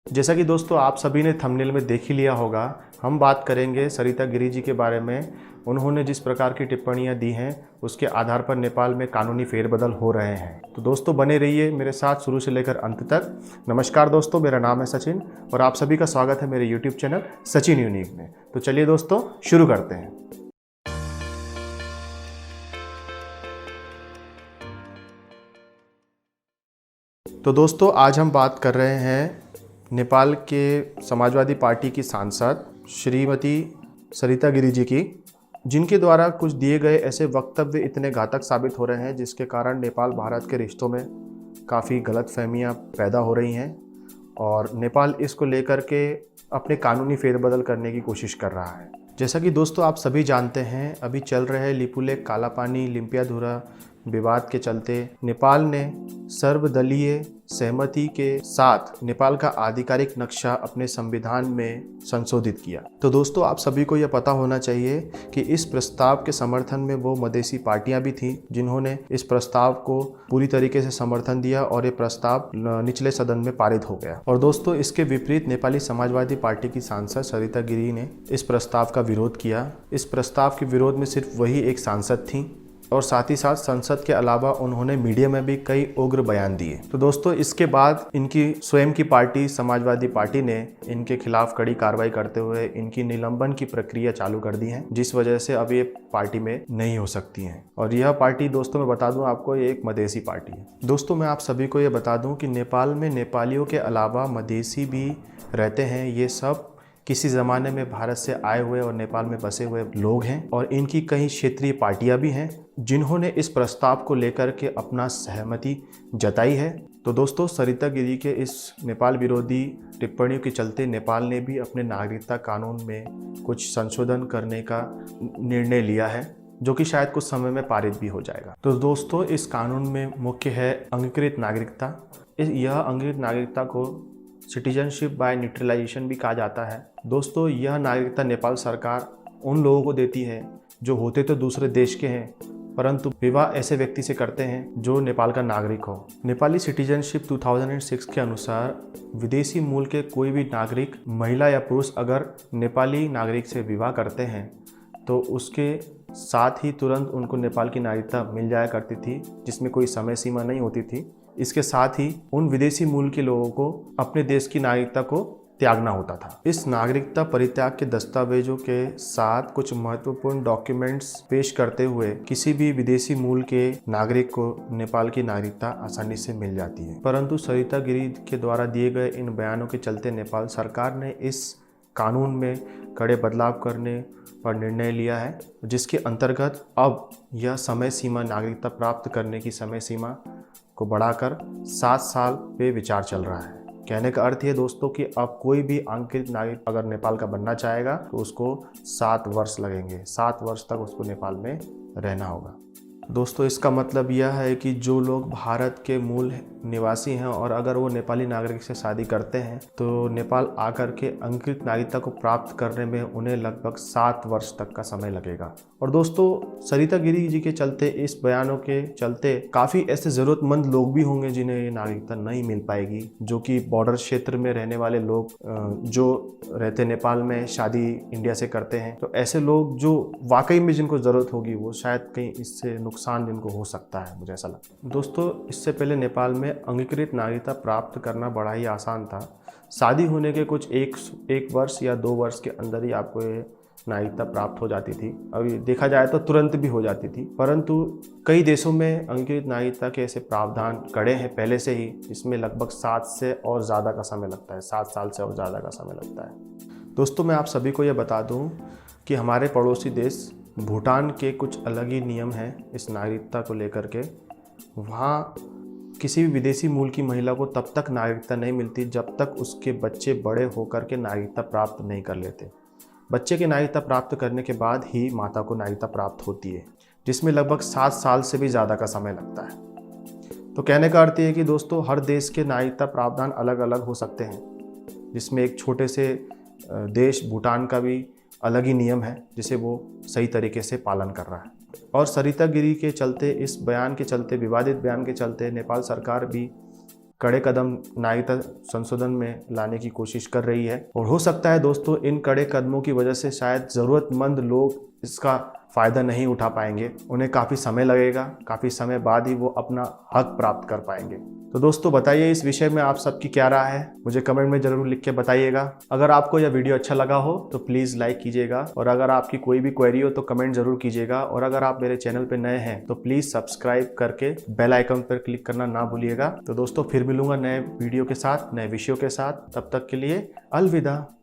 जैसा कि दोस्तों आप सभी ने थंबनेल में देख ही लिया होगा, हम बात करेंगे सरिता गिरि जी के बारे में। उन्होंने जिस प्रकार की टिप्पणियां दी हैं उसके आधार पर नेपाल में कानूनी फेरबदल हो रहे हैं। तो दोस्तों बने रहिए मेरे साथ शुरू से लेकर अंत तक। नमस्कार दोस्तों, मेरा नाम है सचिन और आप सभी का स्वागत है मेरे यूट्यूब चैनल सचिन यूनिक में। तो चलिए दोस्तों शुरू करते हैं। तो दोस्तों आज हम बात कर रहे हैं नेपाल के समाजवादी पार्टी की सांसद श्रीमती सरिता गिरि जी की, जिनके द्वारा कुछ दिए गए ऐसे वक्तव्य इतने घातक साबित हो रहे हैं जिसके कारण नेपाल भारत के रिश्तों में काफ़ी गलतफहमियां पैदा हो रही हैं और नेपाल इसको लेकर के अपने कानूनी फेरबदल करने की कोशिश कर रहा है। जैसा कि दोस्तों आप सभी जानते हैं, अभी चल रहे लिपुलेख कालापानी लिम्पियाधुरा विवाद के चलते नेपाल ने सर्वदलीय सहमति के साथ नेपाल का आधिकारिक नक्शा अपने संविधान में संशोधित किया। तो दोस्तों आप सभी को यह पता होना चाहिए कि इस प्रस्ताव के समर्थन में वो मधेसी पार्टियां भी थीं जिन्होंने इस प्रस्ताव को पूरी तरीके से समर्थन दिया और ये प्रस्ताव निचले सदन में पारित हो गया। और दोस्तों इसके विपरीत नेपाली समाजवादी पार्टी की सांसद सरिता गिरि ने इस प्रस्ताव का विरोध किया। इस प्रस्ताव के विरोध में सिर्फ वही एक सांसद थी और साथ ही साथ संसद के अलावा उन्होंने मीडिया में भी कई उग्र बयान दिए। तो दोस्तों इसके बाद इनकी स्वयं की पार्टी समाजवादी पार्टी ने इनके खिलाफ कड़ी कार्रवाई करते हुए इनकी निलंबन की प्रक्रिया चालू कर दी है, जिस वजह से अब ये पार्टी में नहीं हो सकती हैं। और यह पार्टी दोस्तों मैं बता दूं आपको, ये एक मधेसी पार्टी है। दोस्तों मैं आप सभी को ये बता दूं कि नेपाल में नेपालियों के अलावा मधेसी भी रहते हैं। ये सब किसी ज़माने में भारत से आए हुए और नेपाल में बसे हुए लोग हैं और इनकी कई क्षेत्रीय पार्टियां भी हैं जिन्होंने इस प्रस्ताव को लेकर के अपना सहमति जताई है। तो दोस्तों सरिता गिरि के इस नेपाल विरोधी टिप्पणियों के चलते नेपाल ने भी अपने नागरिकता कानून में कुछ संशोधन करने का निर्णय लिया है, जो कि शायद कुछ समय में पारित भी हो जाएगा। तो दोस्तों इस कानून में मुख्य है अंगीकृत नागरिकता। यह अंगीकृत नागरिकता को सिटीजनशिप बाय न्यूट्रलाइजेशन भी कहा जाता है। दोस्तों यह नागरिकता नेपाल सरकार उन लोगों को देती है जो होते तो दूसरे देश के हैं परंतु विवाह ऐसे व्यक्ति से करते हैं जो नेपाल का नागरिक हो। नेपाली सिटीजनशिप 2006 के अनुसार विदेशी मूल के कोई भी नागरिक, महिला या पुरुष अगर नेपाली नागरिक से विवाह करते हैं तो उसके साथ ही तुरंत उनको नेपाल की नागरिकता मिल जाया करती थी, जिसमें कोई समय सीमा नहीं होती थी। इसके साथ ही उन विदेशी मूल के लोगों को अपने देश की नागरिकता को त्यागना होता था। इस नागरिकता परित्याग के दस्तावेजों के साथ कुछ महत्वपूर्ण डॉक्यूमेंट्स पेश करते हुए किसी भी विदेशी मूल के नागरिक को नेपाल की नागरिकता आसानी से मिल जाती है। परंतु सरिता गिरि के द्वारा दिए गए इन बयानों के चलते नेपाल सरकार ने इस कानून में कड़े बदलाव करने पर निर्णय लिया है, जिसके अंतर्गत अब यह समय सीमा, नागरिकता प्राप्त करने की समय सीमा को बढ़ाकर 7 साल पे विचार चल रहा है। कहने का अर्थ ये दोस्तों कि अब कोई भी अंगीकृत नागरिक अगर नेपाल का बनना चाहेगा तो उसको 7 वर्ष लगेंगे। 7 वर्ष तक उसको नेपाल में रहना होगा। दोस्तों इसका मतलब यह है कि जो लोग भारत के मूल निवासी हैं और अगर वो नेपाली नागरिक से शादी करते हैं तो नेपाल आकर के अंगीकृत नागरिकता को प्राप्त करने में उन्हें लगभग 7 वर्ष तक का समय लगेगा। और दोस्तों सरिता गिरि जी के चलते, इस बयानों के चलते काफ़ी ऐसे ज़रूरतमंद लोग भी होंगे जिन्हें ये नागरिकता नहीं मिल पाएगी, जो कि बॉर्डर क्षेत्र में रहने वाले लोग जो रहते नेपाल में शादी इंडिया से करते हैं। तो ऐसे लोग जो वाकई में जिनको ज़रूरत होगी वो शायद कहीं इससे नुकसान जिनको हो सकता है, मुझे ऐसा लगता है। दोस्तों इससे पहले नेपाल में अंगीकृत नागरिकता प्राप्त करना बड़ा ही आसान था। शादी होने के कुछ एक वर्ष या 2 वर्ष के अंदर ही आपको ये नागरिकता प्राप्त हो जाती थी। अभी देखा जाए तो तुरंत भी हो जाती थी, परंतु कई देशों में अंगीकृत नागरिकता के ऐसे प्रावधान कड़े हैं पहले से ही, जिसमें लगभग 7 से और ज़्यादा का समय लगता है, 7 साल से और ज़्यादा का समय लगता है। दोस्तों मैं आप सभी को यह बता दूं कि हमारे पड़ोसी देश भूटान के कुछ अलग ही नियम हैं इस नागरिकता को लेकर के। वहाँ किसी भी विदेशी मूल की महिला को तब तक नागरिकता नहीं मिलती जब तक उसके बच्चे बड़े होकर के नागरिकता प्राप्त नहीं कर लेते। बच्चे की नागरिकता प्राप्त करने के बाद ही माता को नागरिकता प्राप्त होती है, जिसमें लगभग 7 साल से भी ज़्यादा का समय लगता है। तो कहने का अर्थ ये है कि दोस्तों हर देश के नागरिकता प्रावधान अलग अलग हो सकते हैं, जिसमें एक छोटे से देश भूटान का भी अलग ही नियम है जिसे वो सही तरीके से पालन कर रहा है। और सरिता गिरि के चलते, इस बयान के चलते, विवादित बयान के चलते नेपाल सरकार भी कड़े कदम नागरिकता संशोधन में लाने की कोशिश कर रही है। और हो सकता है दोस्तों इन कड़े कदमों की वजह से शायद ज़रूरतमंद लोग इसका फ़ायदा नहीं उठा पाएंगे, उन्हें काफ़ी समय लगेगा, काफ़ी समय बाद ही वो अपना हक प्राप्त कर पाएंगे। तो दोस्तों बताइए इस विषय में आप सबकी क्या राय है, मुझे कमेंट में ज़रूर लिख के बताइएगा। अगर आपको यह वीडियो अच्छा लगा हो तो प्लीज़ लाइक कीजिएगा, और अगर आपकी कोई भी क्वेरी हो तो कमेंट ज़रूर कीजिएगा। और अगर आप मेरे चैनल पर नए हैं तो प्लीज़ सब्सक्राइब करके बेल आइकन पर क्लिक करना ना भूलिएगा। तो दोस्तों फिर मिलूंगा नए वीडियो के साथ, नए विषयों के साथ। तब तक के लिए अलविदा।